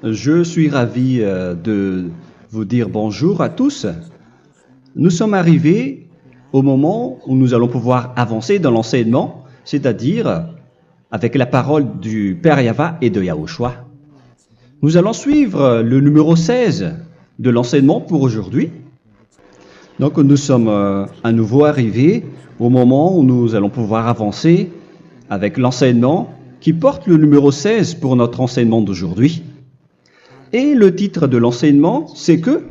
Je suis ravi de vous dire bonjour à tous. Nous sommes arrivés au moment où nous allons pouvoir avancer dans l'enseignement, c'est-à-dire avec la parole du Père Yava et de Yahushua. Nous allons suivre le numéro 16 de l'enseignement pour aujourd'hui. Donc nous sommes à nouveau arrivés au moment où nous allons pouvoir avancer avec l'enseignement qui porte le numéro 16 pour notre enseignement d'aujourd'hui. Et le titre de l'enseignement, c'est que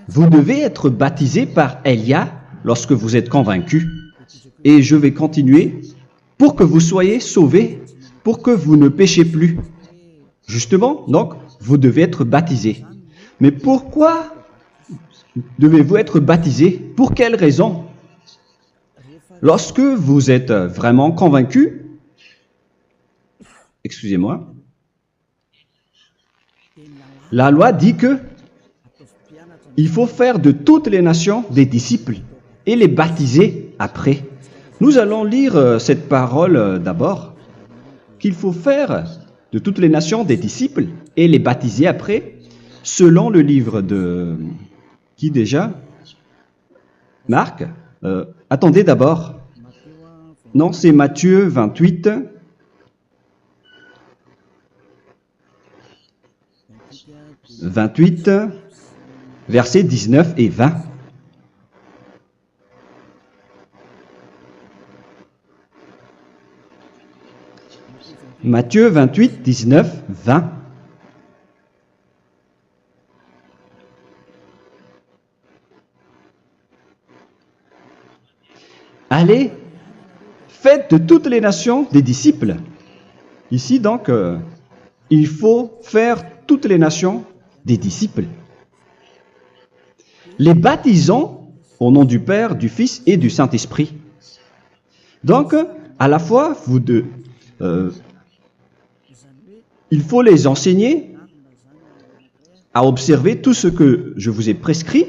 vous devez être baptisé par Elia lorsque vous êtes convaincu. Et je vais continuer pour que vous soyez sauvés, pour que vous ne péchez plus. Justement, donc, vous devez être baptisé. Mais pourquoi devez-vous être baptisé? Pour quelle raison? Lorsque vous êtes vraiment convaincu, excusez-moi, la loi dit que il faut faire de toutes les nations des disciples et les baptiser après. Nous allons lire cette parole d'abord, qu'il faut faire de toutes les nations des disciples et les baptiser après, selon le livre de... Qui déjà? Marc. Attendez d'abord. Non, c'est Matthieu 28. Versets 19 et 20. Matthieu 28, 19, 20. Allez, faites de toutes les nations des disciples. Ici, donc, il faut faire toutes les nations des disciples. Les baptisons au nom du Père, du Fils et du Saint-Esprit. Donc, à la fois, il faut les enseigner à observer tout ce que je vous ai prescrit.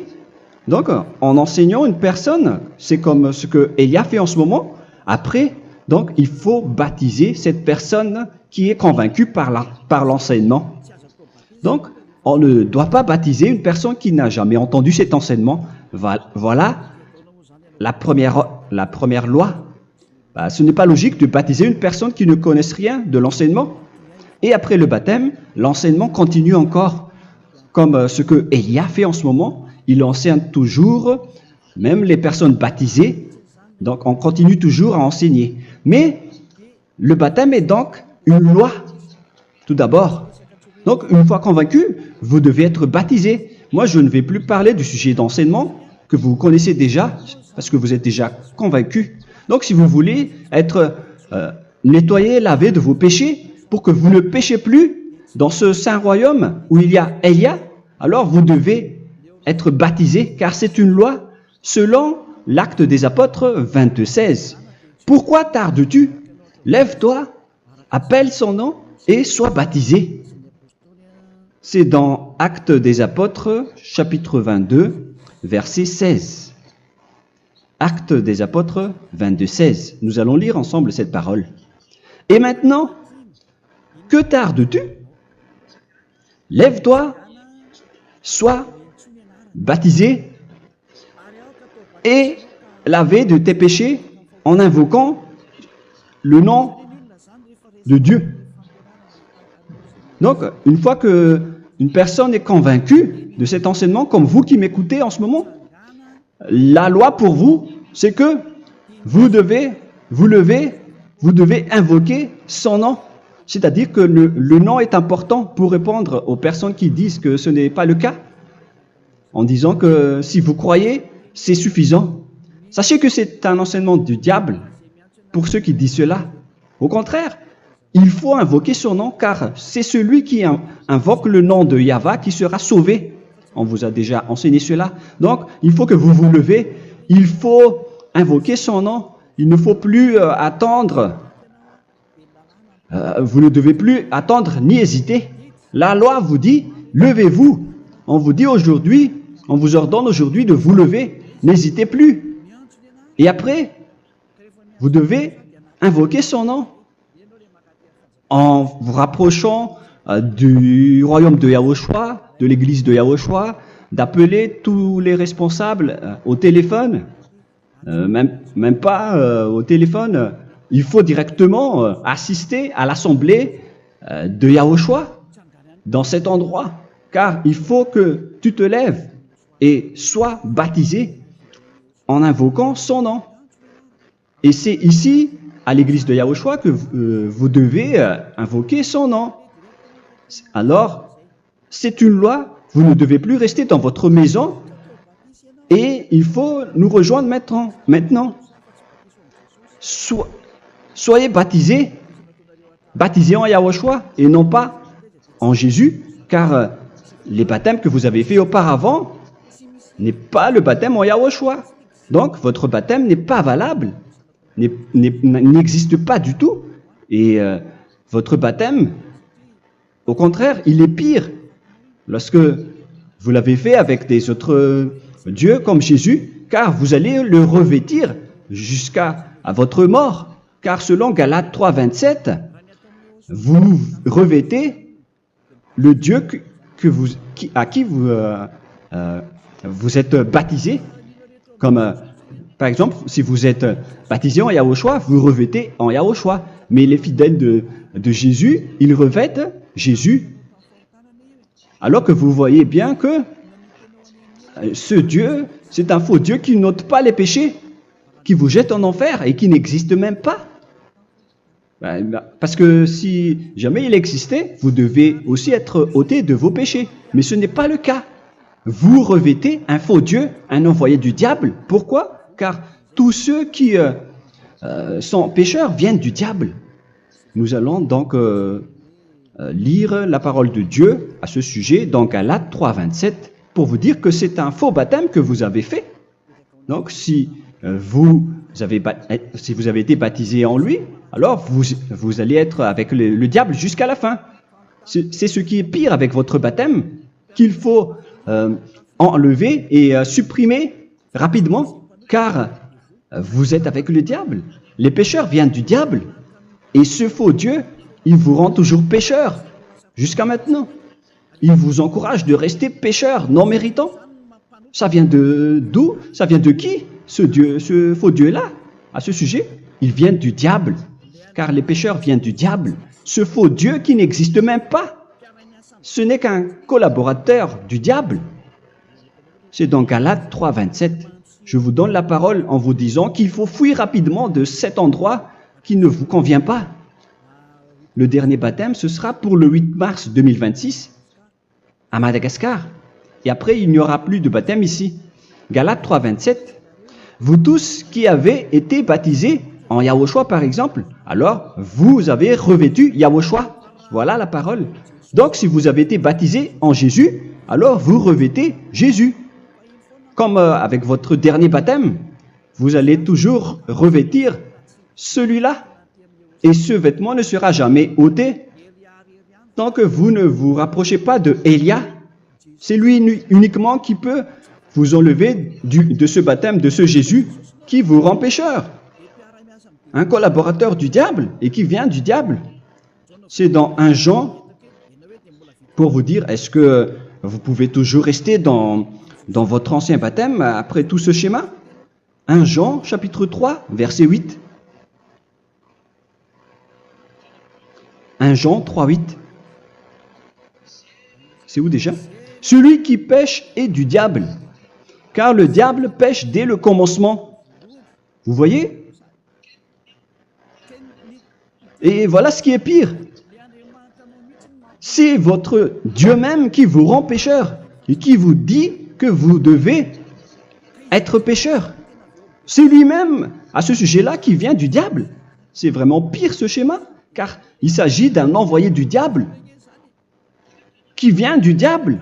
Donc, en enseignant une personne, c'est comme ce que Elia fait en ce moment. Après, donc, il faut baptiser cette personne qui est convaincue par l'enseignement. Donc, on ne doit pas baptiser une personne qui n'a jamais entendu cet enseignement. Voilà la première loi. Ce n'est pas logique de baptiser une personne qui ne connaisse rien de l'enseignement. Et après le baptême, l'enseignement continue encore, comme ce que Elia fait en ce moment. Il enseigne toujours, même les personnes baptisées. Donc, on continue toujours à enseigner. Mais le baptême est donc une loi, tout d'abord. Donc, une fois convaincu, vous devez être baptisé. Moi, je ne vais plus parler du sujet d'enseignement que vous connaissez déjà, parce que vous êtes déjà convaincu. Donc, si vous voulez être nettoyé, lavé de vos péchés, pour que vous ne péchez plus dans ce saint royaume où il y a Elia, alors vous devez être baptisé, car c'est une loi selon l'Acte des Apôtres 22:16. Pourquoi tardes-tu? Lève-toi, appelle son nom et sois baptisé. C'est dans Actes des Apôtres, chapitre 22, verset 16. Actes des Apôtres 22:16. Nous allons lire ensemble cette parole. Et maintenant, que tardes-tu? Lève-toi, sois baptisé et lavé de tes péchés en invoquant le nom de Dieu. Donc, une fois qu'une personne est convaincue de cet enseignement, comme vous qui m'écoutez en ce moment, la loi pour vous, c'est que vous devez invoquer son nom. C'est-à-dire que le nom est important pour répondre aux personnes qui disent que ce n'est pas le cas, en disant que si vous croyez, c'est suffisant. Sachez que c'est un enseignement du diable pour ceux qui disent cela. Au contraire, il faut invoquer son nom, car c'est celui qui invoque le nom de Yahva qui sera sauvé. On vous a déjà enseigné cela. Donc, il faut que vous vous levez, il faut invoquer son nom. Il ne faut plus attendre. Vous ne devez plus attendre ni hésiter. La loi vous dit, levez-vous. On vous dit aujourd'hui, on vous ordonne aujourd'hui de vous lever. N'hésitez plus. Et après, vous devez invoquer son nom en vous rapprochant du royaume de Yahushua, de l'église de Yahushua, d'appeler tous les responsables au téléphone, même pas au téléphone, il faut directement assister à l'assemblée de Yahushua dans cet endroit, car il faut que tu te lèves et sois baptisé en invoquant son nom. Et c'est ici, à l'église de Yahushua, que vous devez invoquer son nom. Alors, c'est une loi, vous ne devez plus rester dans votre maison et il faut nous rejoindre maintenant. Soyez baptisés en Yahushua et non pas en Jésus, car les baptêmes que vous avez faits auparavant n'est pas le baptême en Yahushua. Donc, votre baptême n'est pas valable, n'existe pas du tout. Et votre baptême, au contraire, il est pire. Lorsque vous l'avez fait avec des autres dieux comme Jésus, car vous allez le revêtir jusqu'à votre mort. Car selon Galates 3, 27, vous revêtez le Dieu à qui vous êtes baptisé. Comme par exemple, si vous êtes baptisé en Yahushua, vous revêtez en Yahushua. Mais les fidèles de Jésus, ils revêtent Jésus. Alors que vous voyez bien que ce Dieu, c'est un faux Dieu qui n'ôte pas les péchés, qui vous jette en enfer et qui n'existe même pas. Parce que si jamais il existait, vous devez aussi être ôté de vos péchés. Mais ce n'est pas le cas. Vous revêtez un faux Dieu, un envoyé du diable. Pourquoi? Car tous ceux qui sont pécheurs viennent du diable. Nous allons donc lire la parole de Dieu à ce sujet dans Galates 3, 27 pour vous dire que c'est un faux baptême que vous avez fait. Donc si vous avez été baptisé en lui, alors vous allez être avec le diable jusqu'à la fin. C'est ce qui est pire avec votre baptême qu'il faut enlever et supprimer rapidement, car vous êtes avec le diable. Les pécheurs viennent du diable. Et ce faux Dieu, il vous rend toujours pécheur, jusqu'à maintenant. Il vous encourage de rester pécheur, non méritant. Ça vient d'où? Ça vient de qui, ce faux Dieu-là? À ce sujet, ils viennent du diable, car les pécheurs viennent du diable. Ce faux Dieu qui n'existe même pas. Ce n'est qu'un collaborateur du diable. C'est dans Galates 3, 27. Je vous donne la parole en vous disant qu'il faut fuir rapidement de cet endroit qui ne vous convient pas. Le dernier baptême, ce sera pour le 8 mars 2026 à Madagascar. Et après, il n'y aura plus de baptême ici. Galates 3, 27. Vous tous qui avez été baptisés en Yahushua, par exemple, alors vous avez revêtu Yahushua. Voilà la parole. Donc, si vous avez été baptisés en Jésus, alors vous revêtez Jésus. Comme avec votre dernier baptême, vous allez toujours revêtir celui-là. Et ce vêtement ne sera jamais ôté tant que vous ne vous rapprochez pas de Élia. C'est lui uniquement qui peut vous enlever de ce baptême, de ce Jésus qui vous rend pécheur. Un collaborateur du diable et qui vient du diable. C'est dans 1 Jean, pour vous dire, est-ce que vous pouvez toujours rester dans votre ancien baptême après tout ce schéma? 1 Jean, chapitre 3, verset 8. 1 Jean 3, 8. C'est où déjà? Celui qui pêche est du diable, car le diable pêche dès le commencement. Vous voyez? Et voilà ce qui est pire. C'est votre Dieu même qui vous rend pécheur et qui vous dit que vous devez être pécheur. C'est lui-même, à ce sujet-là, qui vient du diable. C'est vraiment pire ce schéma, car il s'agit d'un envoyé du diable qui vient du diable.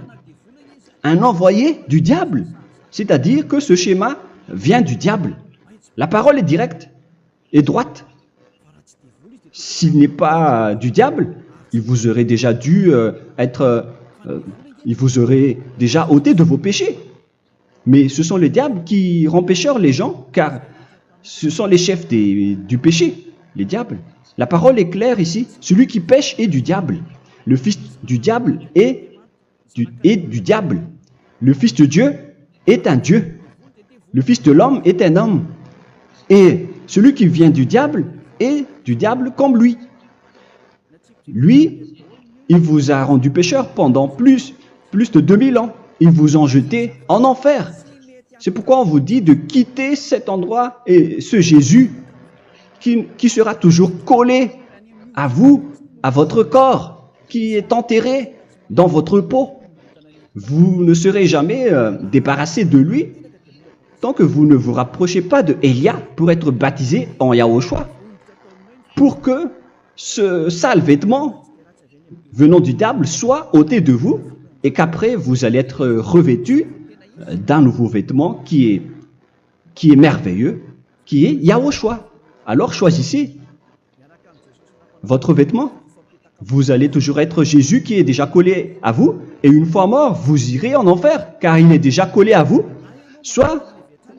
Un envoyé du diable. C'est-à-dire que ce schéma vient du diable. La parole est directe et droite. S'il n'est pas du diable, il vous aurait déjà dû il vous aurait déjà ôté de vos péchés. Mais ce sont les diables qui rendent pécheurs les gens, car ce sont les chefs du péché, les diables. La parole est claire ici. Celui qui pêche est du diable. Le fils du diable est du diable. Le fils de Dieu est un Dieu. Le fils de l'homme est un homme. Et celui qui vient du diable est du diable comme lui. Lui, il vous a rendu pécheur pendant plus de 2000 ans. Il vous a jeté en enfer. C'est pourquoi on vous dit de quitter cet endroit et ce Jésus qui sera toujours collé à vous, à votre corps, qui est enterré dans votre peau. Vous ne serez jamais débarrassé de lui tant que vous ne vous rapprochez pas de Élia pour être baptisé en Yahushua, pour que ce sale vêtement venant du diable soit ôté de vous et qu'après vous allez être revêtu d'un nouveau vêtement qui est merveilleux, qui est Yahushua. Alors choisissez votre vêtement. Vous allez toujours être Jésus qui est déjà collé à vous, et une fois mort, vous irez en enfer, car il est déjà collé à vous. Soit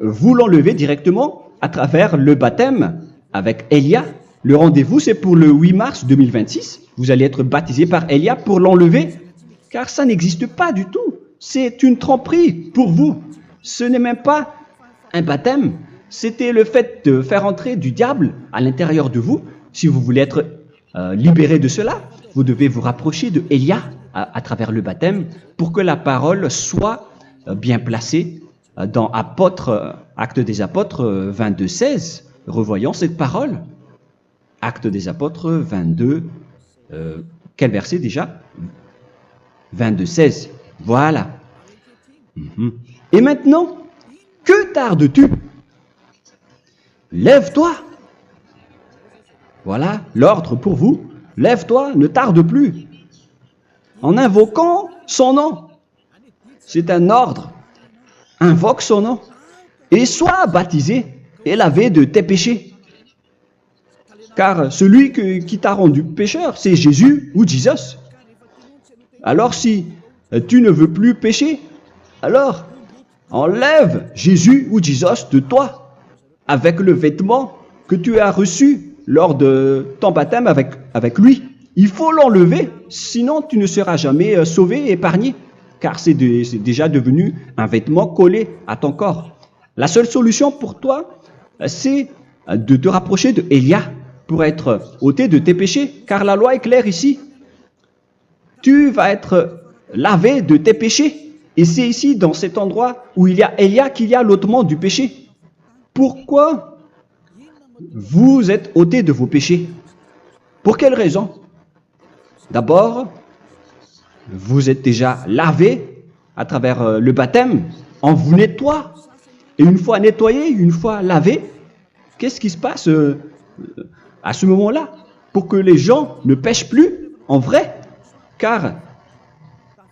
vous l'enlevez directement à travers le baptême avec Élia. Le rendez-vous, c'est pour le 8 mars 2026. Vous allez être baptisé par Élia pour l'enlever, car ça n'existe pas du tout. C'est une tromperie pour vous. Ce n'est même pas un baptême. C'était le fait de faire entrer du diable à l'intérieur de vous. Si vous voulez être libéré de cela, vous devez vous rapprocher de Élia à travers le baptême pour que la parole soit bien placée dans Actes des Apôtres 22:16. Revoyons cette parole. Actes des Apôtres 22, quel verset déjà? 22:16. Voilà. Et maintenant, que tardes-tu? Lève-toi. Voilà l'ordre pour vous. Lève-toi, ne tarde plus. En invoquant son nom. C'est un ordre. Invoque son nom. Et sois baptisé et lavé de tes péchés. Car celui qui t'a rendu pécheur, c'est Jésus ou Jesus. Alors si tu ne veux plus pécher, alors enlève Jésus ou Jesus de toi avec le vêtement que tu as reçu lors de ton baptême avec lui. Il faut l'enlever, sinon tu ne seras jamais sauvé, épargné, car c'est déjà devenu un vêtement collé à ton corps. La seule solution pour toi, c'est de te rapprocher de Élia pour être ôté de tes péchés, car la loi est claire ici. Tu vas être lavé de tes péchés, et c'est ici, dans cet endroit où il y a Élia, qu'il y a l'ôtement du péché. Pourquoi vous êtes ôté de vos péchés? Pour quelle raison? D'abord, vous êtes déjà lavé à travers le baptême. On vous nettoie. Et une fois nettoyé, une fois lavé, qu'est-ce qui se passe à ce moment-là? Pour que les gens ne pêchent plus en vrai. Car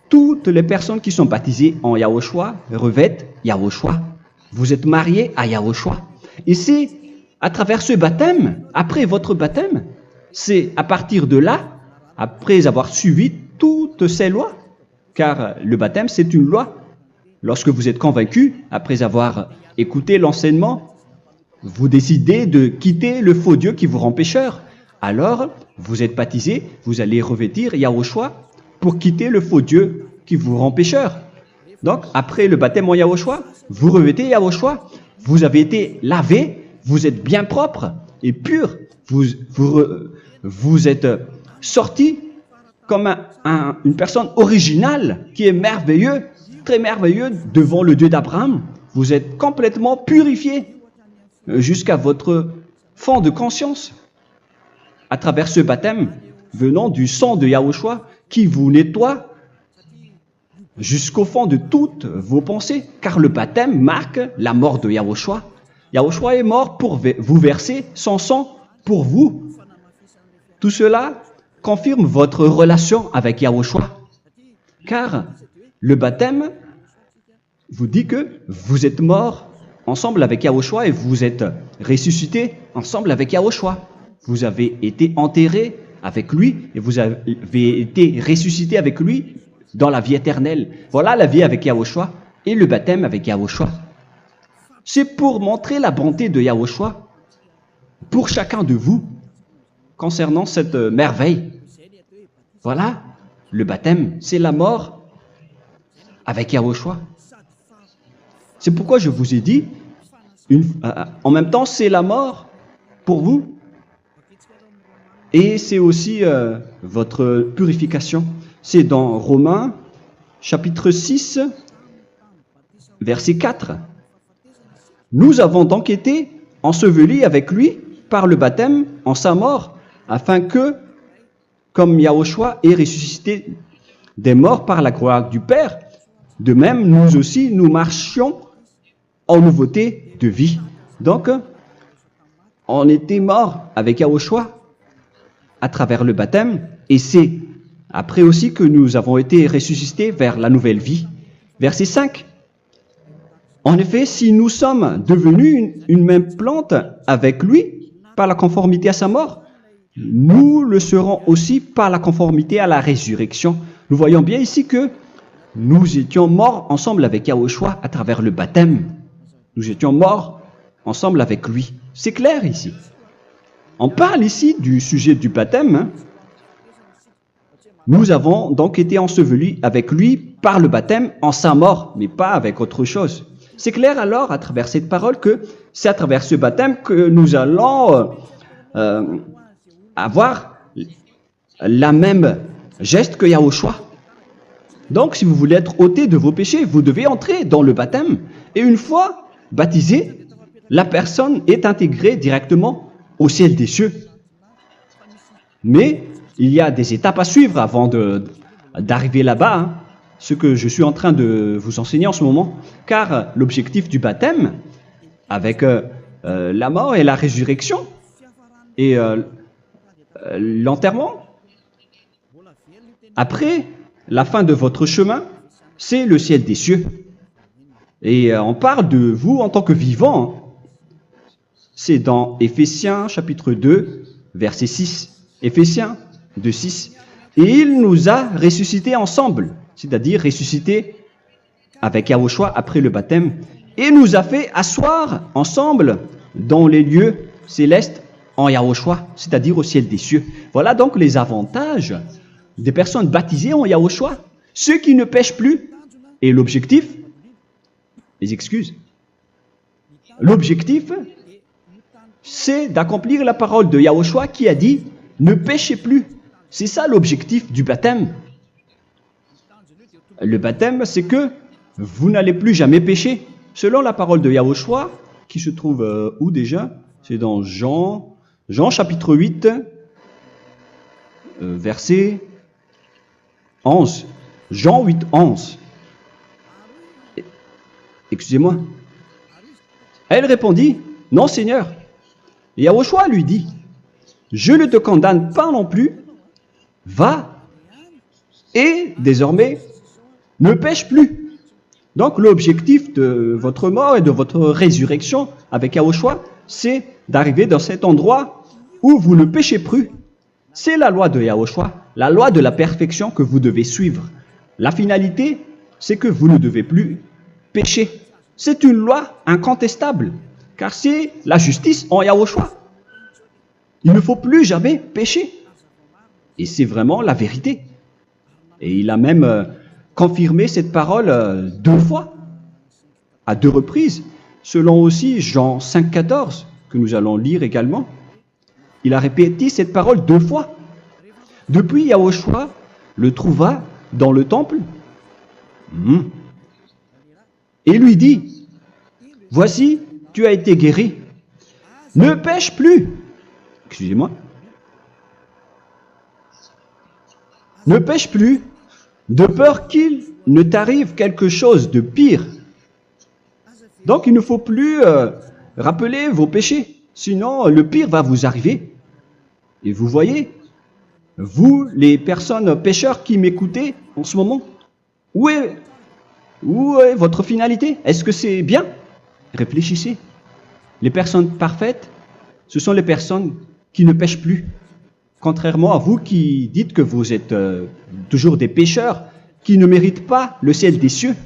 toutes les personnes qui sont baptisées en Yahushua revêtent Yahushua. Vous êtes mariés à Yahushua. Et c'est à travers ce baptême, après votre baptême, c'est à partir de là, après avoir suivi toutes ces lois, car le baptême c'est une loi. Lorsque vous êtes convaincu, après avoir écouté l'enseignement, vous décidez de quitter le faux Dieu qui vous rend pécheur. Alors, vous êtes baptisé, vous allez revêtir Yahushua pour quitter le faux Dieu qui vous rend pécheur. Donc, après le baptême en Yahushua, vous revêtez Yahushua, vous avez été lavé, vous êtes bien propre et pur, vous êtes sorti comme une personne originale qui est merveilleux, très merveilleux devant le Dieu d'Abraham. Vous êtes complètement purifié jusqu'à votre fond de conscience à travers ce baptême venant du sang de Yahushua qui vous nettoie jusqu'au fond de toutes vos pensées, car le baptême marque la mort de Yahushua. Yahushua est mort pour vous verser son sang pour vous. Tout cela confirme votre relation avec Yahushua, car le baptême vous dit que vous êtes mort ensemble avec Yahushua et vous êtes ressuscité ensemble avec Yahushua. Vous avez été enterré avec lui et vous avez été ressuscité avec lui dans la vie éternelle. Voilà la vie avec Yahushua et le baptême avec Yahushua. C'est pour montrer la bonté de Yahushua pour chacun de vous concernant cette merveille. Voilà le baptême, c'est la mort avec Yahushua. C'est pourquoi je vous ai dit, en même temps, c'est la mort pour vous. Et c'est aussi votre purification. C'est dans Romains, chapitre 6, verset 4. Nous avons donc été ensevelis avec lui par le baptême en sa mort, afin que, comme Yahushua est ressuscité des morts par la gloire du Père, de même, nous aussi, nous marchions en nouveauté de vie. Donc, on était morts avec Yahushua à travers le baptême, et c'est après aussi que nous avons été ressuscités vers la nouvelle vie. Verset 5. En effet, si nous sommes devenus une même plante avec lui par la conformité à sa mort, nous le serons aussi par la conformité à la résurrection. Nous voyons bien ici que nous étions morts ensemble avec Yahushua à travers le baptême. Nous étions morts ensemble avec lui. C'est clair ici. On parle ici du sujet du baptême. Nous avons donc été ensevelis avec lui par le baptême en sa mort, mais pas avec autre chose. C'est clair alors à travers cette parole que c'est à travers ce baptême que nous allons avoir la même geste que Yahushua. Donc si vous voulez être ôté de vos péchés, vous devez entrer dans le baptême. Et une fois baptisé, la personne est intégrée directement au ciel des cieux. Mais il y a des étapes à suivre avant d'arriver là-bas, ce que je suis en train de vous enseigner en ce moment, car l'objectif du baptême, avec la mort et la résurrection, et l'enterrement, après la fin de votre chemin, c'est le ciel des cieux. Et on parle de vous en tant que vivant. C'est dans Éphésiens chapitre 2, verset 6. Éphésiens 2, 6. Et il nous a ressuscités ensemble, c'est-à-dire ressuscités avec Yahushua après le baptême, et nous a fait asseoir ensemble dans les lieux célestes en Yahushua, c'est-à-dire au ciel des cieux. Voilà donc les avantages des personnes baptisées en Yahushua, ceux qui ne pêchent plus. Et l'objectif, les excuses, l'objectif, c'est d'accomplir la parole de Yahushua qui a dit « Ne péchez plus ». C'est ça l'objectif du baptême. Le baptême, c'est que vous n'allez plus jamais pécher. Selon la parole de Yahushua, qui se trouve où déjà? C'est dans Jean chapitre 8, verset 11. Jean 8, 11. Excusez-moi. Elle répondit « Non, Seigneur ». Et Yahushua lui dit « Je ne te condamne pas non plus, va et désormais ne pêche plus ». Donc l'objectif de votre mort et de votre résurrection avec Yahushua, c'est d'arriver dans cet endroit où vous ne péchez plus. C'est la loi de Yahushua, la loi de la perfection que vous devez suivre. La finalité, c'est que vous ne devez plus pécher. C'est une loi incontestable, car c'est la justice en Yahushua. Il ne faut plus jamais pécher. Et c'est vraiment la vérité. Et il a même confirmé cette parole 2 fois, à 2 reprises, selon aussi Jean 5, 14, que nous allons lire également. Il a répété cette parole 2 fois. Depuis, Yahushua le trouva dans le temple et lui dit « Voici, tu as été guéri. Ne pêche plus. » Excusez-moi. Ne pêche plus, de peur qu'il ne t'arrive quelque chose de pire. Donc, il ne faut plus rappeler vos péchés, sinon le pire va vous arriver. Et vous voyez, vous, les personnes pécheurs qui m'écoutez en ce moment, où est votre finalité? Est-ce que c'est bien? Réfléchissez. Les personnes parfaites, ce sont les personnes qui ne pêchent plus. Contrairement à vous qui dites que vous êtes toujours des pécheurs qui ne méritent pas le ciel des cieux.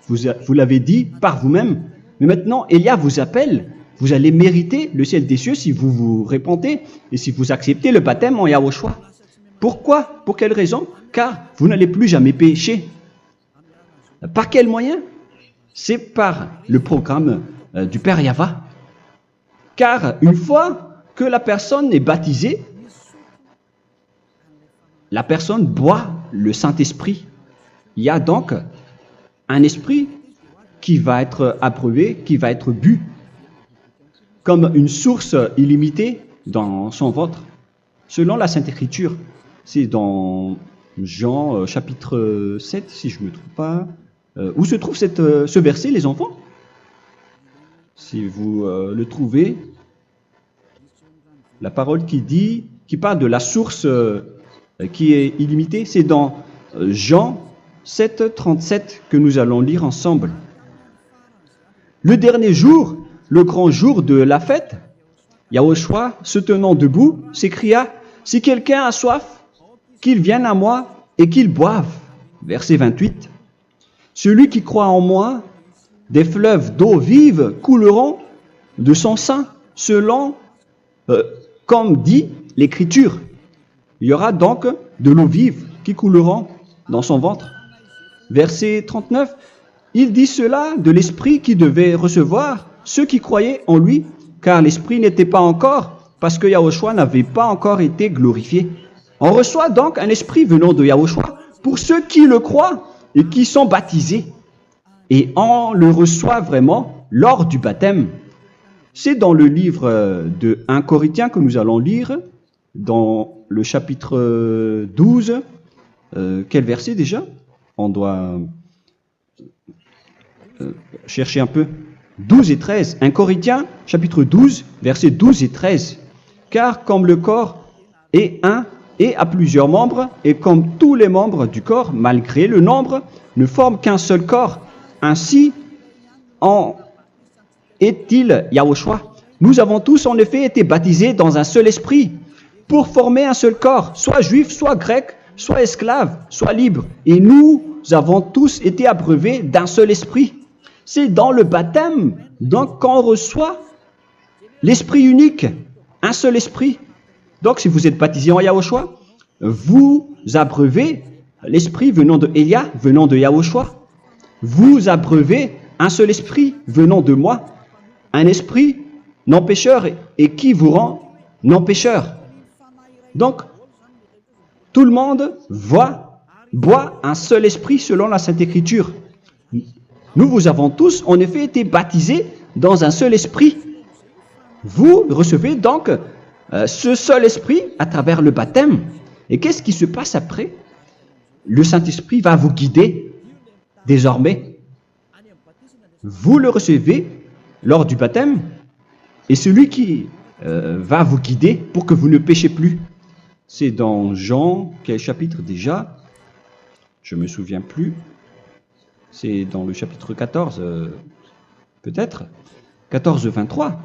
Vous l'avez dit par vous-même. Mais maintenant, Élia vous appelle. Vous allez mériter le ciel des cieux si vous vous repentez et si vous acceptez le baptême en Yahushua. Pourquoi? Pour quelle raison? Car vous n'allez plus jamais pécher. Par quel moyen? C'est par le programme du Père Yahva. Car une fois que la personne est baptisée, la personne boit le Saint-Esprit. Il y a donc un esprit qui va être approuvé, qui va être bu, comme une source illimitée dans son ventre, selon la Sainte Écriture. C'est dans Jean chapitre 7, si je ne me trompe pas. Où se trouve ce verset, les enfants? Si vous le trouvez, la parole qui parle de la source qui est illimitée, c'est dans Jean 7, 37 que nous allons lire ensemble. Le dernier jour, le grand jour de la fête, Yahushua, se tenant debout, s'écria, « Si quelqu'un a soif, qu'il vienne à moi et qu'il boive. » Verset 28. « Celui qui croit en moi, des fleuves d'eau vive couleront de son sein, selon, comme dit l'Écriture. » Il y aura donc de l'eau vive qui couleront dans son ventre. Verset 39. Il dit cela de l'Esprit qui devait recevoir ceux qui croyaient en lui, car l'Esprit n'était pas encore, parce que Yahushua n'avait pas encore été glorifié. On reçoit donc un Esprit venant de Yahushua pour ceux qui le croient et qui sont baptisés. Et on le reçoit vraiment lors du baptême. C'est dans le livre de 1 Corinthiens que nous allons lire, dans le chapitre 12. Quel verset déjà? On doit chercher un peu. 12 et 13. 1 Corinthiens, chapitre 12, versets 12 et 13. Car comme le corps est un et a plusieurs membres, et comme tous les membres du corps, malgré le nombre, ne forment qu'un seul corps, ainsi en est-il Yahushua. Nous avons tous en effet été baptisés dans un seul esprit, pour former un seul corps, soit juif, soit grec, soit esclave, soit libre. Et nous avons tous été abreuvés d'un seul esprit. C'est dans le baptême, donc, qu'on reçoit l'esprit unique, un seul esprit. Donc, si vous êtes baptisé en Yahushua, vous abreuvez l'esprit venant de Elia, venant de Yahushua. Vous abreuvez un seul esprit venant de moi, un esprit non pécheur et qui vous rend non pécheur. Donc, tout le monde boit un seul esprit selon la Sainte Écriture. Nous vous avons tous en effet été baptisés dans un seul esprit. Vous recevez donc ce seul esprit à travers le baptême. Et qu'est-ce qui se passe après? Le Saint-Esprit va vous guider désormais. Vous le recevez lors du baptême et celui qui va vous guider pour que vous ne péchez plus. C'est dans Jean, quel chapitre déjà? Je ne me souviens plus. C'est dans le chapitre 14, peut-être. 14, 23.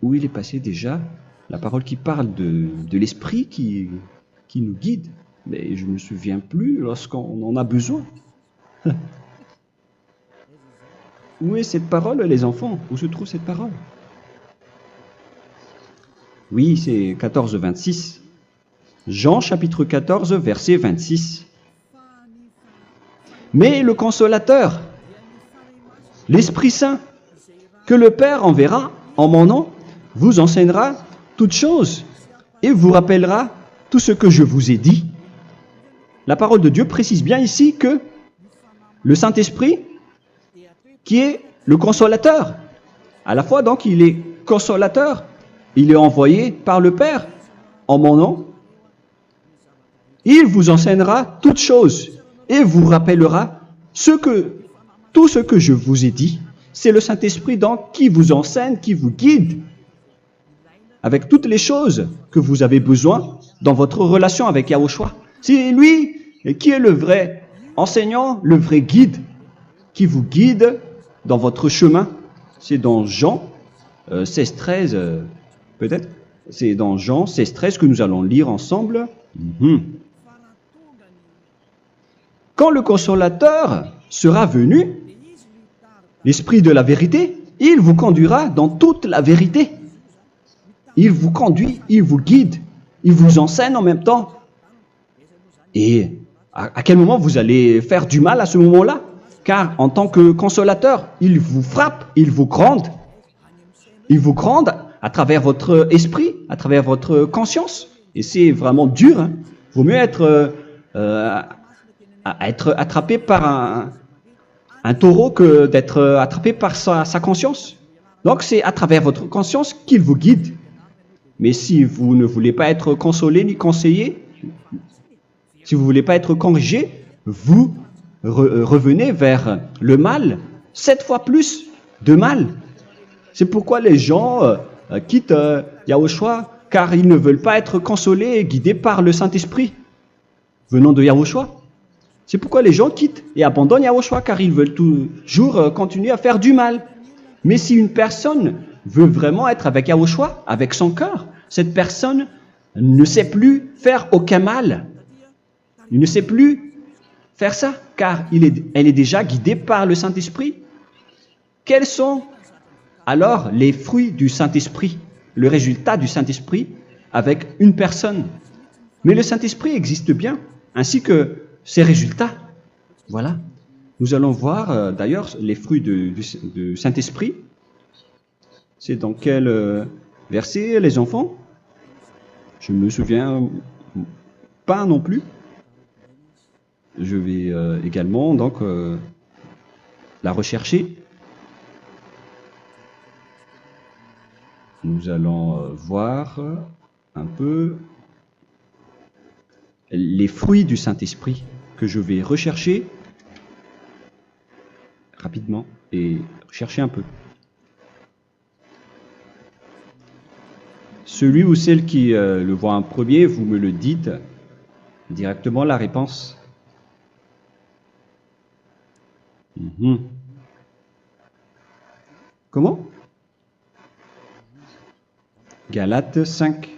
Où il est passé déjà la parole qui parle de l'esprit qui nous guide. Mais je ne me souviens plus lorsqu'on en a besoin. Où est cette parole, les enfants? Où se trouve cette parole? Oui, c'est 14, 26. Jean, chapitre 14, verset 26. Mais le Consolateur, l'Esprit Saint, que le Père enverra en mon nom, vous enseignera toutes choses et vous rappellera tout ce que je vous ai dit. La parole de Dieu précise bien ici que le Saint-Esprit, qui est le consolateur, à la fois donc il est consolateur, il est envoyé par le Père en mon nom, il vous enseignera toutes choses et vous rappellera tout ce que je vous ai dit. C'est le Saint-Esprit donc qui vous enseigne, qui vous guide avec toutes les choses que vous avez besoin dans votre relation avec Yahushua. C'est lui qui est le vrai enseignant, le vrai guide, qui vous guide dans votre chemin. C'est dans Jean 16, 13, peut-être. C'est dans Jean 16, 13 que nous allons lire ensemble. quand le consolateur sera venu, l'Esprit de la vérité, il vous conduira dans toute la vérité. Il vous conduit, il vous guide, il vous enseigne en même temps. Et à quel moment vous allez faire du mal à ce moment-là? Car en tant que consolateur, il vous frappe, il vous gronde. Il vous gronde à travers votre esprit, à travers votre conscience. Et c'est vraiment dur. Hein. Vaut mieux être attrapé par un taureau que d'être attrapé par sa conscience. Donc c'est à travers votre conscience qu'il vous guide. Mais si vous ne voulez pas être consolé ni conseillé, si vous ne voulez pas être corrigé, vous revenez vers le mal, 7 fois plus de mal. C'est pourquoi les gens quittent Yahushua, car ils ne veulent pas être consolés et guidés par le Saint-Esprit venant de Yahushua. C'est pourquoi les gens quittent et abandonnent Yahushua, car ils veulent toujours continuer à faire du mal. Mais si une personne veut vraiment être avec Yahushua, avec son cœur, cette personne ne sait plus faire aucun mal. Il ne sait plus faire ça, car elle est déjà guidée par le Saint-Esprit. Quels sont alors les fruits du Saint-Esprit, le résultat du Saint-Esprit avec une personne? Mais le Saint-Esprit existe bien, ainsi que ses résultats. Voilà. Nous allons voir d'ailleurs les fruits du Saint-Esprit. C'est dans quel verset, les enfants? Je ne me souviens pas non plus. Je vais également donc la rechercher. Nous allons voir un peu les fruits du Saint-Esprit que je vais rechercher rapidement et chercher un peu. Celui ou celle qui le voit en premier, vous me le dites directement la réponse. Comment? Galates 5.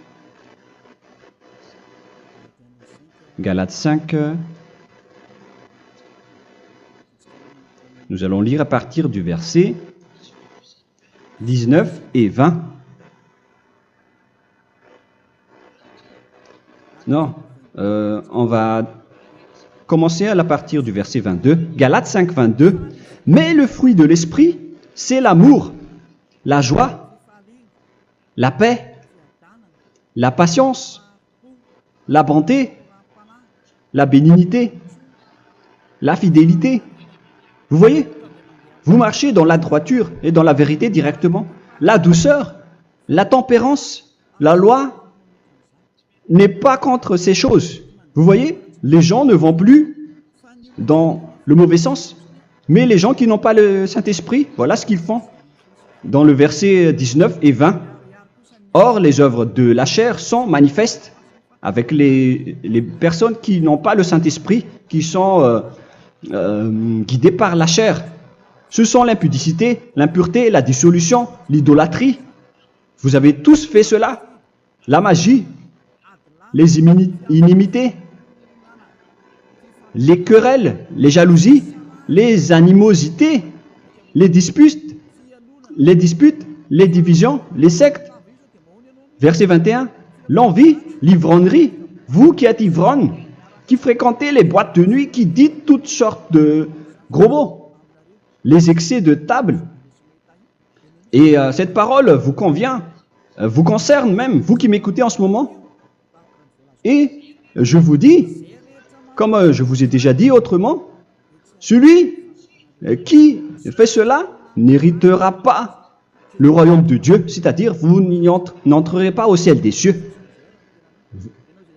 Galates 5. Nous allons lire à partir du verset 19 et 20. Non, on va commencer à partir du verset 22. Galates 5, 22. Mais le fruit de l'esprit, c'est l'amour, la joie, la paix, la patience, la bonté, la bénignité, la fidélité. Vous voyez? Vous marchez dans la droiture et dans la vérité directement. La douceur, la tempérance, la loi n'est pas contre ces choses. Vous voyez? Les gens ne vont plus dans le mauvais sens. Mais les gens qui n'ont pas le Saint-Esprit, voilà ce qu'ils font. Dans le verset 19 et 20. Or, les œuvres de la chair sont manifestes avec les personnes qui n'ont pas le Saint-Esprit, qui sont guidées par la chair. Ce sont l'impudicité, l'impureté, la dissolution, l'idolâtrie. Vous avez tous fait cela. La magie, les inimités, les querelles, les jalousies, les animosités, les disputes, les divisions, les sectes. Verset 21, l'envie, l'ivrognerie, vous qui êtes ivrognes, qui fréquentez les boîtes de nuit, qui dites toutes sortes de gros mots, les excès de table. Et cette parole vous convient, vous concerne même, vous qui m'écoutez en ce moment. Et je vous dis, comme je vous ai déjà dit autrement, celui qui fait cela n'héritera pas le royaume de Dieu, c'est-à-dire vous n'entrerez pas au ciel des cieux.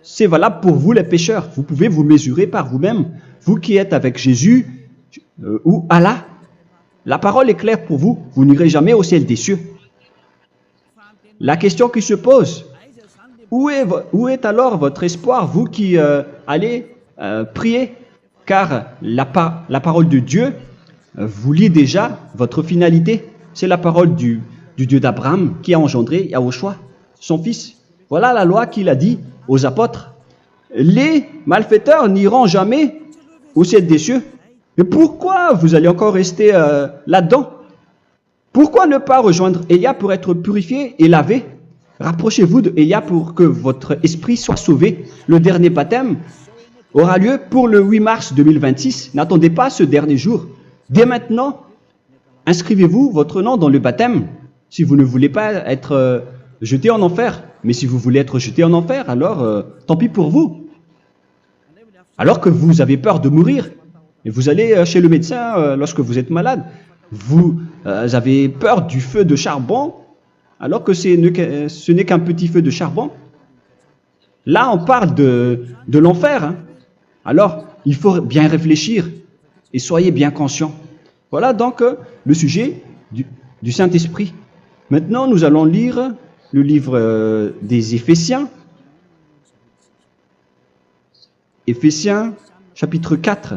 C'est valable pour vous les pécheurs. Vous pouvez vous mesurer par vous-même, vous qui êtes avec Jésus ou Allah. La parole est claire pour vous, vous n'irez jamais au ciel des cieux. La question qui se pose, où est alors votre espoir, vous qui allez prier? Car la parole de Dieu vous lit déjà votre finalité. C'est la parole du Dieu d'Abraham qui a engendré Yahushua, son fils. Voilà la loi qu'il a dit aux apôtres. Les malfaiteurs n'iront jamais au ciel des cieux. Mais pourquoi vous allez encore rester là-dedans? Pourquoi ne pas rejoindre Élia pour être purifié et lavé? Rapprochez-vous d'Élia pour que votre esprit soit sauvé. Le dernier baptême aura lieu pour le 8 mars 2026. N'attendez pas ce dernier jour. Dès maintenant, inscrivez-vous votre nom dans le baptême si vous ne voulez pas être jeté en enfer. Mais si vous voulez être jeté en enfer, alors tant pis pour vous. Alors que vous avez peur de mourir, et vous allez chez le médecin lorsque vous êtes malade, vous avez peur du feu de charbon, alors que ce n'est qu'un petit feu de charbon. Là, on parle de l'enfer. Hein. Alors, il faut bien réfléchir et soyez bien conscients. Voilà donc le sujet du Saint-Esprit. Maintenant, nous allons lire le livre des Éphésiens. Éphésiens, chapitre 4.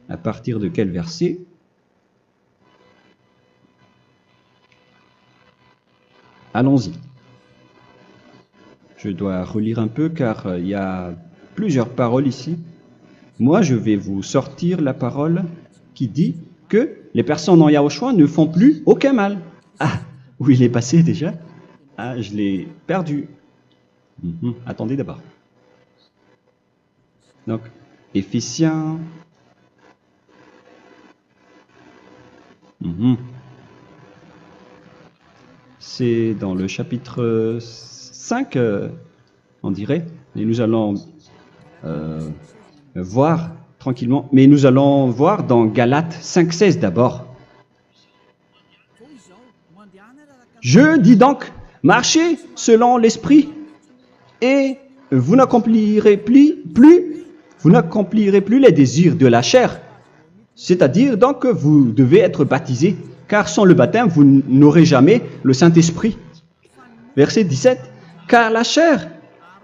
À partir de quel verset? Allons-y. Je dois relire un peu car il y a plusieurs paroles ici. Moi, je vais vous sortir la parole qui dit que les personnes en Yahushua ne font plus aucun mal. Ah, où il est passé déjà? Ah, je l'ai perdu. Attendez d'abord. Donc, Éphésiens. C'est dans le chapitre 5, on dirait. Et nous allons voir tranquillement. Mais nous allons voir dans Galates 5,16 d'abord. Je dis donc, marchez selon l'esprit, et vous n'accomplirez plus les désirs de la chair. C'est-à-dire donc que vous devez être baptisé, car sans le baptême, vous n'aurez jamais le Saint-Esprit. Verset 17. Car la chair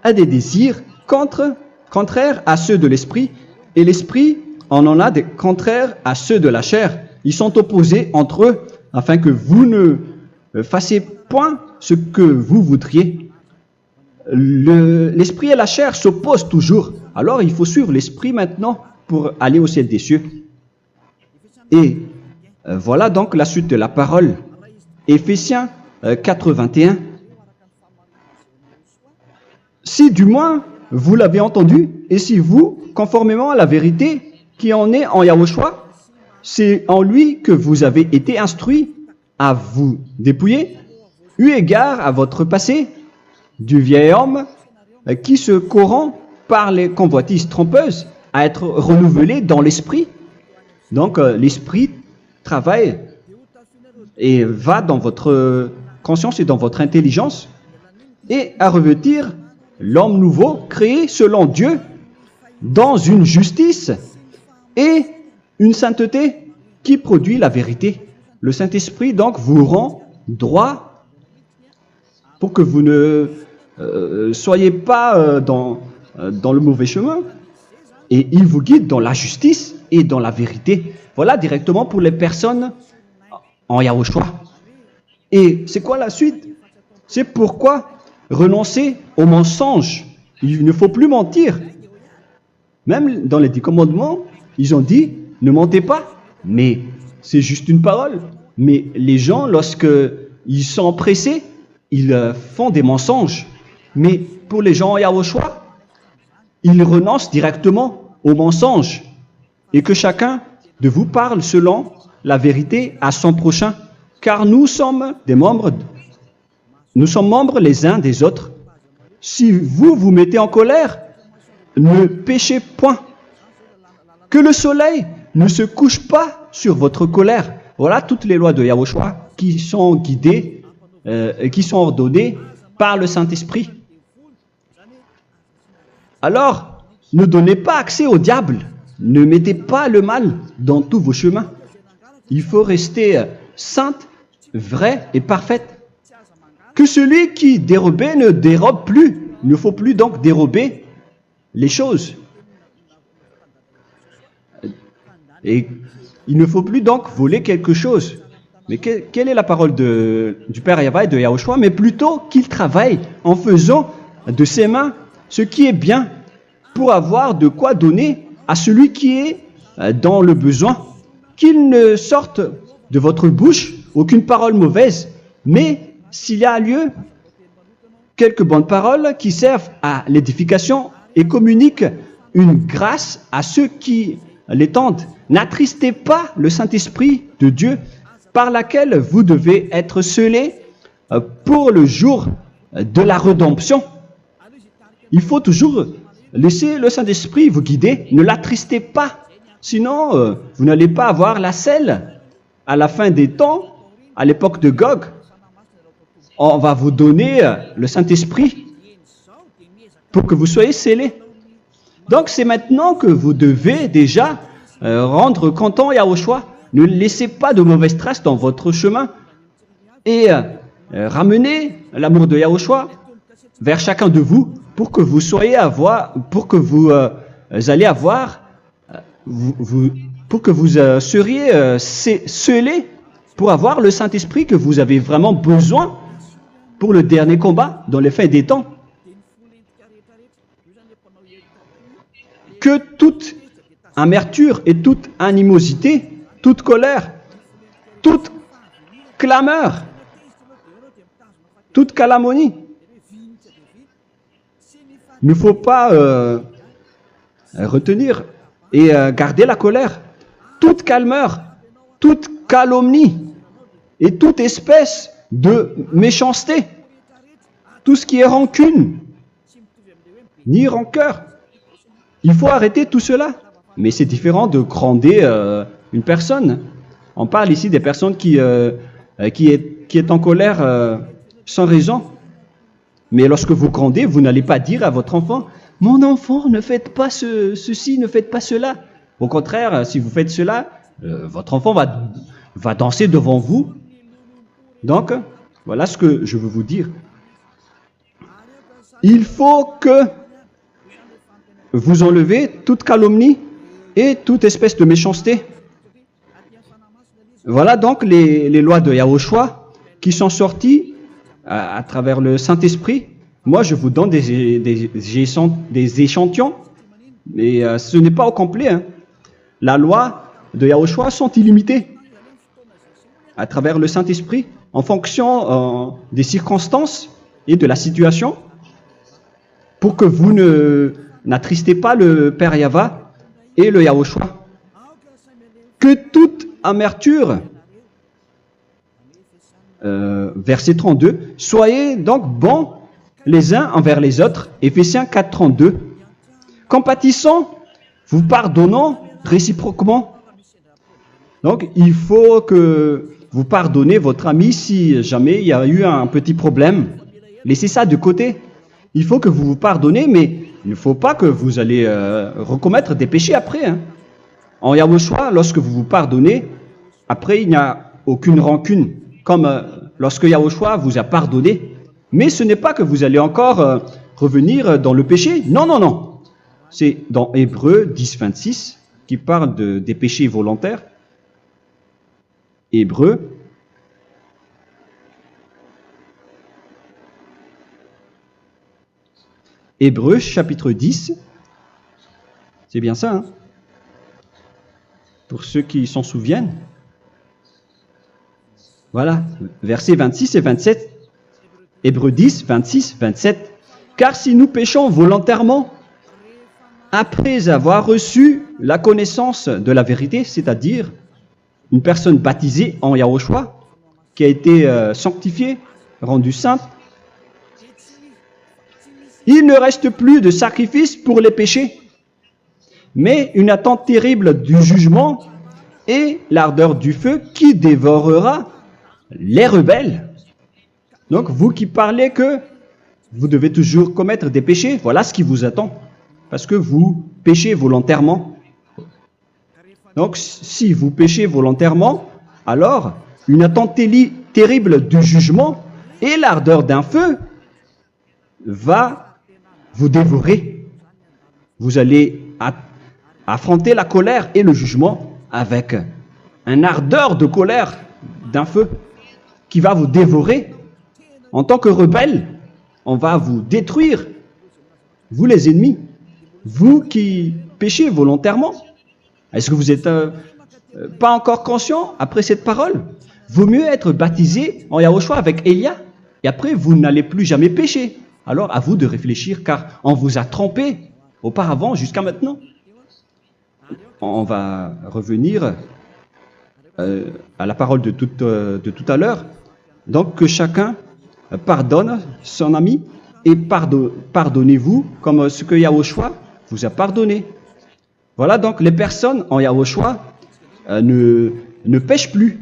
a des désirs contraires à ceux de l'esprit, et l'esprit en a des contraires à ceux de la chair. Ils sont opposés entre eux, afin que vous ne fassiez point ce que vous voudriez. L'esprit et la chair s'opposent toujours. Alors il faut suivre l'esprit maintenant pour aller au ciel des cieux. Et voilà donc la suite de la parole. Éphésiens 4:21. Si du moins vous l'avez entendu, et si vous, conformément à la vérité qui en est en Yahushua, c'est en lui que vous avez été instruits à vous dépouiller, eu égard à votre passé, du vieil homme qui se corrompt par les convoitises trompeuses, à être renouvelé dans l'esprit. Donc l'esprit travaille et va dans votre conscience et dans votre intelligence, et à revêtir l'homme nouveau créé selon Dieu dans une justice et une sainteté qui produit la vérité. Le Saint-Esprit donc vous rend droit pour que vous ne soyez pas dans le mauvais chemin, et il vous guide dans la justice et dans la vérité. Voilà directement pour les personnes en Yahushua. Et c'est quoi la suite? C'est pourquoi renoncer au mensonge. Il ne faut plus mentir. Même dans les 10 commandements, ils ont dit ne mentez pas. Mais c'est juste une parole. Mais les gens, lorsque ils sont pressés, ils font des mensonges. Mais pour les gens en Yahushua, ils renoncent directement au mensonge. Et que chacun de vous parle selon la vérité à son prochain. Car nous sommes membres les uns des autres. Si vous vous mettez en colère, ne péchez point. Que le soleil ne se couche pas sur votre colère. Voilà toutes les lois de Yahushua qui sont guidées, qui sont ordonnées par le Saint-Esprit. Alors, ne donnez pas accès au diable. Ne mettez pas le mal dans tous vos chemins. Il faut rester sainte, vraie et parfaite. Que celui qui dérobait ne dérobe plus. Il ne faut plus donc dérober les choses. Et il ne faut plus donc voler quelque chose. Mais quelle est la parole du Père Yahweh et de Yahushua? Mais plutôt qu'il travaille en faisant de ses mains ce qui est bien, pour avoir de quoi donner à celui qui est dans le besoin. Qu'il ne sorte de votre bouche aucune parole mauvaise, mais s'il y a lieu, quelques bonnes paroles qui servent à l'édification et communiquent une grâce à ceux qui l'étendent. N'attristez pas le Saint-Esprit de Dieu, par laquelle vous devez être scellés pour le jour de la rédemption. Il faut toujours laisser le Saint-Esprit vous guider, ne l'attristez pas. Sinon, vous n'allez pas avoir la selle. À la fin des temps, à l'époque de Gog, on va vous donner le Saint-Esprit pour que vous soyez scellés. Donc, c'est maintenant que vous devez déjà rendre content Yahushua. Ne laissez pas de mauvaises traces dans votre chemin et ramenez l'amour de Yahushua vers chacun de vous pour que vous soyez pour que vous seriez scellés pour avoir le Saint-Esprit que vous avez vraiment besoin pour le dernier combat dans les fins des temps. Que toute amertume et toute animosité, toute colère, toute clameur, toute calomnie, il ne faut pas retenir et garder la colère. Toute calmeur, toute calomnie et toute espèce de méchanceté, tout ce qui est rancune, ni rancœur. Il faut arrêter tout cela. Mais c'est différent de gronder une personne. On parle ici des personnes qui est en colère sans raison. Mais lorsque vous grondez, vous n'allez pas dire à votre enfant « Mon enfant, ne faites pas ceci, ne faites pas cela ». Au contraire, si vous faites cela, votre enfant va danser devant vous. Donc, voilà ce que je veux vous dire. Il faut que vous enlevez toute calomnie et toute espèce de méchanceté. Voilà donc les lois de Yahushua qui sont sorties à travers le Saint-Esprit. Moi, je vous donne des échantillons, mais ce n'est pas au complet. Hein. La loi de Yahushua sont illimitées à travers le Saint-Esprit en fonction des circonstances et de la situation pour que vous n'attristez pas le Père Yahva et le Yahushua. Que toute amertume, verset 32, soyez donc bons les uns envers les autres, Éphésiens 4, 32, compatissant, vous pardonnant réciproquement. Donc, il faut que vous pardonnez votre ami si jamais il y a eu un petit problème. Laissez ça de côté. Il faut que vous vous pardonnez, mais il ne faut pas que vous allez recommettre des péchés après. Hein. En Yahushua, lorsque vous vous pardonnez, après il n'y a aucune rancune, comme lorsque Yahushua vous a pardonné. Mais ce n'est pas que vous allez encore revenir dans le péché. Non, non, non. C'est dans Hébreux 10, 26 qui parle des péchés volontaires. Hébreux. Hébreux chapitre 10. C'est bien ça, hein? Pour ceux qui s'en souviennent. Voilà, versets 26 et 27. Hébreux 10, 26, 27. Car si nous péchons volontairement, après avoir reçu la connaissance de la vérité, c'est-à-dire une personne baptisée en Yahushua, qui a été sanctifiée, rendue sainte, il ne reste plus de sacrifice pour les péchés, mais une attente terrible du jugement et l'ardeur du feu qui dévorera les rebelles. Donc, vous qui parlez que vous devez toujours commettre des péchés, voilà ce qui vous attend. Parce que vous péchez volontairement. Donc, si vous péchez volontairement, alors une attente terrible du jugement et l'ardeur d'un feu va vous dévorer. Vous allez affronter la colère et le jugement avec un ardeur de colère d'un feu qui va vous dévorer. En tant que rebelle, on va vous détruire vous les ennemis, vous qui péchez volontairement. Est-ce que vous n'êtes pas encore conscient après cette parole? Vaut mieux être baptisé en Yahushua avec Elia, et après vous n'allez plus jamais pécher. Alors à vous de réfléchir, car on vous a trompé auparavant jusqu'à maintenant. On va revenir à la parole de tout à l'heure. Donc que chacun pardonne son ami et pardonnez-vous comme ce que Yahushua vous a pardonné. Voilà donc les personnes en Yahushua ne pêchent plus.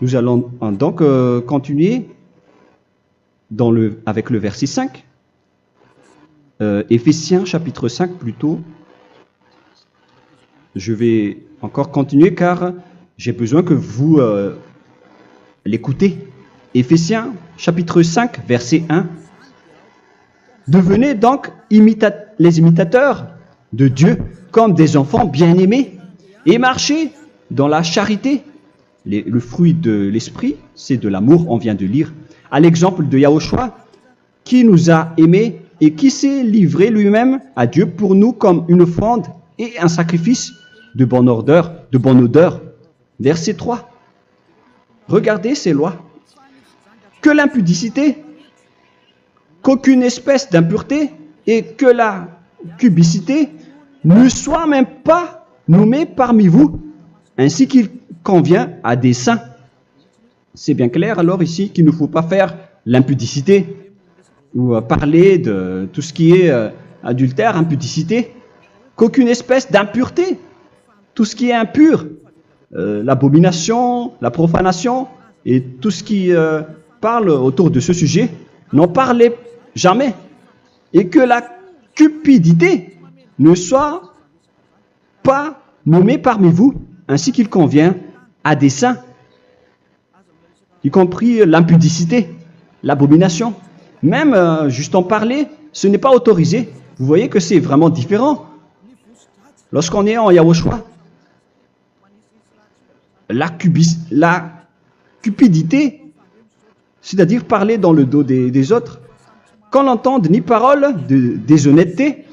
Nous allons donc continuer avec le verset 5. Éphésiens chapitre 5 plutôt. Je vais encore continuer car j'ai besoin que vous l'écoutez. Éphésiens chapitre 5 verset 1. Devenez donc les imitateurs de Dieu comme des enfants bien-aimés et marchez dans la charité. Le fruit de l'esprit, c'est de l'amour, on vient de lire, à l'exemple de Yahushua qui nous a aimés et qui s'est livré lui-même à Dieu pour nous comme une offrande et un sacrifice de bonne odeur. Verset 3. Regardez ces lois. Que l'impudicité, qu'aucune espèce d'impureté et que la cubicité ne soient même pas nommés parmi vous, ainsi qu'il convient à des saints. C'est bien clair alors ici qu'il ne faut pas faire l'impudicité ou parler de tout ce qui est adultère, impudicité, qu'aucune espèce d'impureté, tout ce qui est impur, l'abomination, la profanation et tout ce qui parle autour de ce sujet, n'en parlez jamais. Et que la cupidité ne soit pas nommée parmi vous, ainsi qu'il convient à des saints, y compris l'impudicité, l'abomination. Même juste en parler, ce n'est pas autorisé. Vous voyez que c'est vraiment différent. Lorsqu'on est en Yahushua, la cupidité, c'est-à-dire parler dans le dos des autres, qu'on n'entende ni parole de déshonnêteté,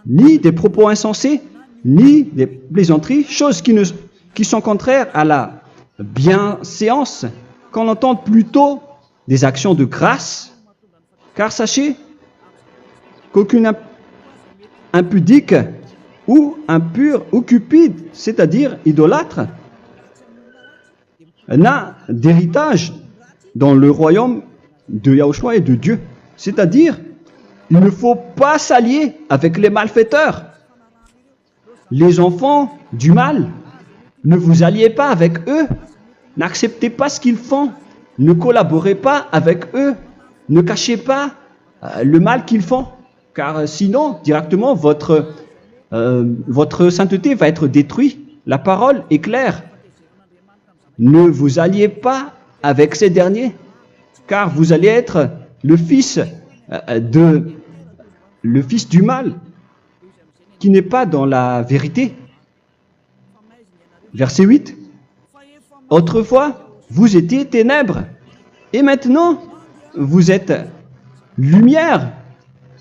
ni des propos insensés, ni des plaisanteries, choses qui sont contraires à la bienséance, qu'on entende plutôt des actions de grâce, car sachez qu'aucune impudique ou impure ou cupide, c'est-à-dire idolâtre, n'a d'héritage dans le royaume de Yahushua et de Dieu. C'est-à-dire, il ne faut pas s'allier avec les malfaiteurs. Les enfants du mal, ne vous alliez pas avec eux. N'acceptez pas ce qu'ils font. Ne collaborez pas avec eux. Ne cachez pas le mal qu'ils font. Car sinon, directement, votre sainteté va être détruite. La parole est claire. Ne vous alliez pas avec ces derniers, car vous allez être le fils du mal, qui n'est pas dans la vérité. Verset 8. Autrefois, vous étiez ténèbres, et maintenant, vous êtes lumière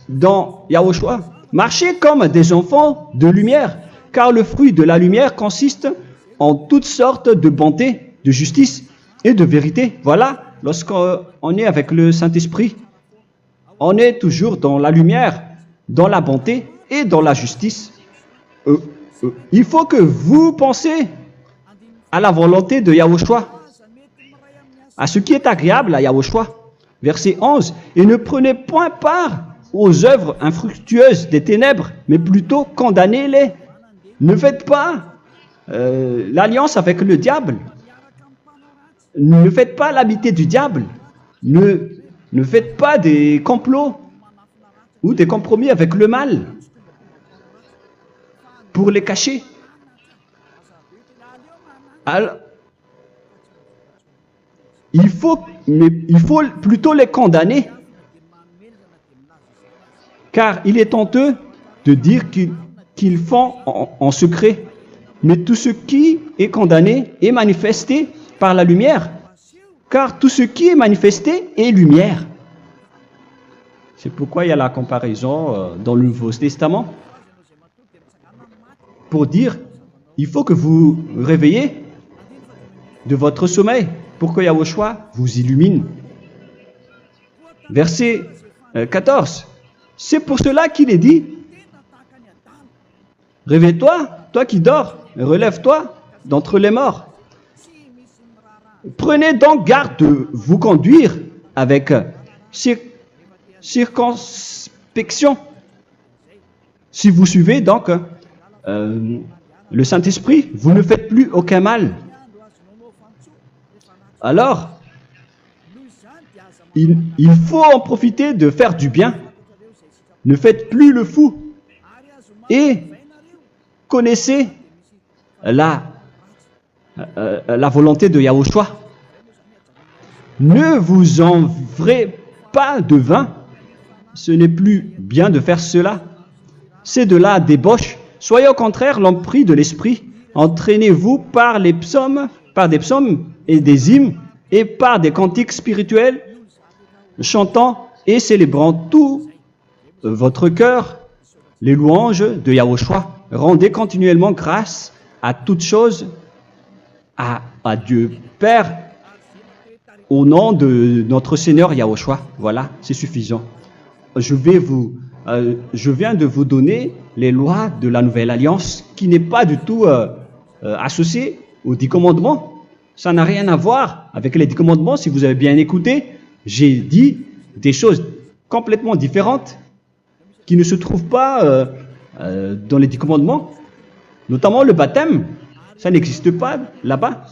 dans Yahushua. Marchez comme des enfants de lumière, car le fruit de la lumière consiste en toutes sortes de bonté, de justice et de vérité. Voilà, lorsqu'on est avec le Saint-Esprit, on est toujours dans la lumière, dans la bonté et dans la justice. Il faut que vous pensiez à la volonté de Yahushua, à ce qui est agréable à Yahushua. Verset 11. Et ne prenez point part aux œuvres infructueuses des ténèbres, mais plutôt condamnez-les. Ne faites pas l'alliance avec le diable. Ne faites pas l'amitié du diable. Ne faites pas des complots ou des compromis avec le mal pour les cacher. Alors, il faut plutôt les condamner, car il est honteux de dire qu'ils font en secret. Mais tout ce qui est condamné est manifesté par la lumière, car tout ce qui est manifesté est lumière. C'est pourquoi il y a la comparaison dans le Nouveau Testament. Pour dire, il faut que vous réveillez de votre sommeil pour que Yahushua vous illumine. Verset 14. C'est pour cela qu'il est dit, réveille-toi, toi qui dors, relève-toi d'entre les morts. Prenez donc garde de vous conduire avec circonspection. Si vous suivez donc le Saint-Esprit, vous ne faites plus aucun mal. Alors, il faut en profiter de faire du bien. Ne faites plus le fou. Et connaissez la volonté de Yahushua. Ne vous envrez pas de vin. Ce n'est plus bien de faire cela. C'est de la débauche. Soyez au contraire l'empris de l'esprit. Entraînez-vous par des psaumes et des hymnes et par des cantiques spirituels, chantant et célébrant tout votre cœur les louanges de Yahushua. Rendez continuellement grâce à toutes choses à Dieu Père au nom de notre Seigneur Yahushua. Voilà, c'est suffisant. Je viens de vous donner les lois de la Nouvelle Alliance qui n'est pas du tout associée aux 10 commandements. Ça n'a rien à voir avec les 10 commandements. Si vous avez bien écouté, j'ai dit des choses complètement différentes qui ne se trouvent pas dans les 10 commandements. Notamment le baptême, ça n'existe pas là-bas.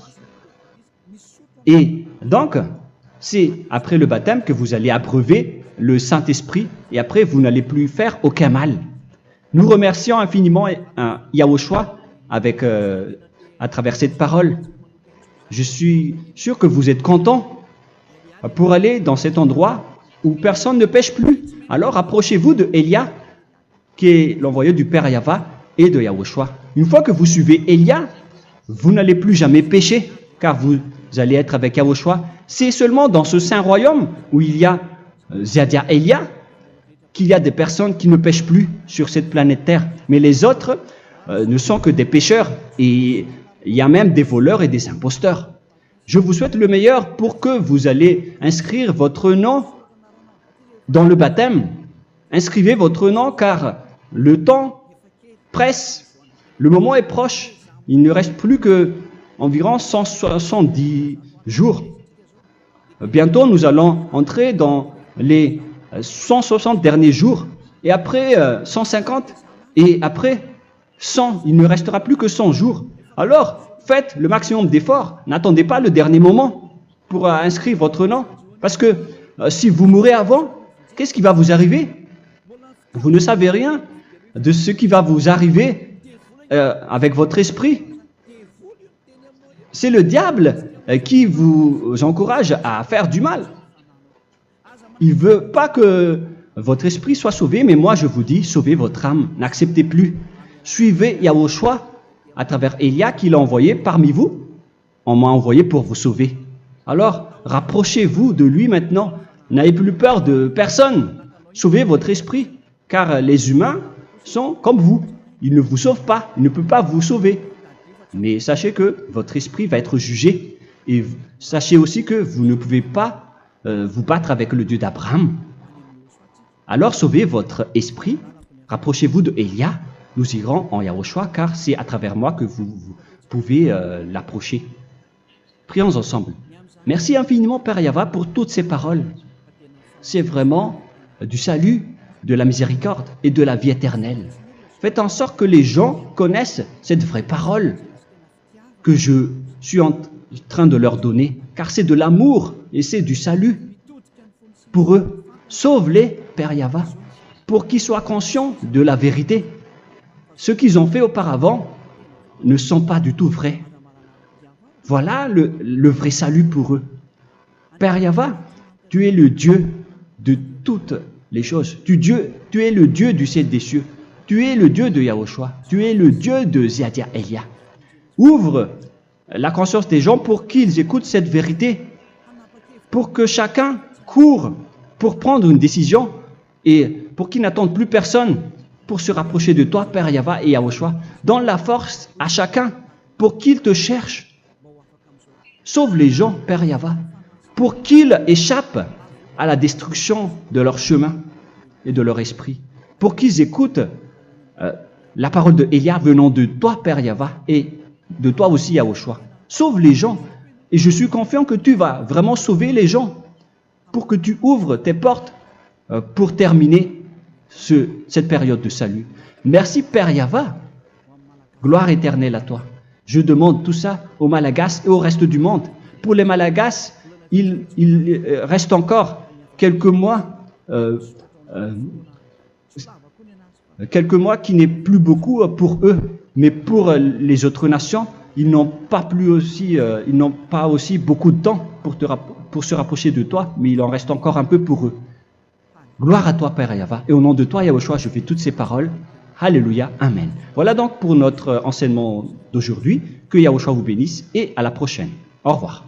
Et donc, c'est après le baptême que vous allez abreuver le Saint-Esprit et après vous n'allez plus faire aucun mal. Nous remercions infiniment Yahushua à travers cette parole. Je suis sûr que vous êtes contents pour aller dans cet endroit où personne ne pêche plus. Alors approchez-vous de Élia, qui est l'envoyé du Père Yahva et de Yahushua. Une fois que vous suivez Élia, vous n'allez plus jamais pécher, car vous allez être avec Yahushua. C'est seulement dans ce saint royaume où il y a Ziadia Elia qu'il y a des personnes qui ne pêchent plus sur cette planète Terre. Mais les autres ne sont que des pécheurs et il y a même des voleurs et des imposteurs. Je vous souhaite le meilleur pour que vous allez inscrire votre nom dans le baptême. Inscrivez votre nom car le temps presse, le moment est proche. Il ne reste plus que environ 170 jours. Bientôt, nous allons entrer dans les 160 derniers jours, et après 150, et après 100. Il ne restera plus que 100 jours. Alors, faites le maximum d'efforts. N'attendez pas le dernier moment pour inscrire votre nom. Parce que si vous mourrez avant, qu'est-ce qui va vous arriver? Vous ne savez rien de ce qui va vous arriver avec votre esprit. C'est le diable qui vous encourage à faire du mal. Il ne veut pas que votre esprit soit sauvé, mais moi je vous dis, sauvez votre âme, n'acceptez plus. Suivez Yahushua à travers Élia qu'il a envoyé parmi vous. On m'a envoyé pour vous sauver. Alors, rapprochez-vous de lui maintenant. N'ayez plus peur de personne. Sauvez votre esprit, car les humains sont comme vous. Ils ne vous sauvent pas, ils ne peuvent pas vous sauver. Mais sachez que votre esprit va être jugé. Et sachez aussi que vous ne pouvez pas vous battre avec le Dieu d'Abraham. Alors sauvez votre esprit, rapprochez-vous de Élia, nous irons en Yahushua, car c'est à travers moi que vous pouvez l'approcher. Prions ensemble. Merci infiniment, Père Yahva, pour toutes ces paroles. C'est vraiment du salut, de la miséricorde et de la vie éternelle. Faites en sorte que les gens connaissent cette vraie parole que je suis en train de leur donner, car c'est de l'amour et c'est du salut pour eux. Sauve-les, Père Yahva, pour qu'ils soient conscients de la vérité. Ce qu'ils ont fait auparavant ne sont pas du tout vrais. Voilà le vrai salut pour eux. Père Yahva, tu es le Dieu de toutes les choses. Tu es le Dieu du ciel des cieux. Tu es le Dieu de Yahushua. Tu es le Dieu de Ziadia Elia. Ouvre la conscience des gens pour qu'ils écoutent cette vérité, pour que chacun court pour prendre une décision et pour qu'ils n'attendent plus personne pour se rapprocher de toi, Père Yahweh et Yahushua. Donne la force à chacun pour qu'ils te cherchent. Sauve les gens, Père Yahweh, pour qu'ils échappent à la destruction de leur chemin et de leur esprit, pour qu'ils écoutent la parole de Élia venant de toi, Père Yahweh, et de toi aussi, Yahushua. Sauve les gens, et je suis confiant que tu vas vraiment sauver les gens pour que tu ouvres tes portes pour terminer cette période de salut. Merci, Père Yahweh. Gloire éternelle à toi. Je demande tout ça aux Malagasy et au reste du monde. Pour les Malagasy, il reste encore quelques mois qui n'est plus beaucoup pour eux, mais pour les autres nations, ils n'ont pas aussi beaucoup de temps pour se rapprocher de toi, mais il en reste encore un peu pour eux. Gloire à toi, Père Yahweh, et au nom de toi, Yahushua, je fais toutes ces paroles. Alléluia, Amen. Voilà donc pour notre enseignement d'aujourd'hui. Que Yahushua vous bénisse et à la prochaine. Au revoir.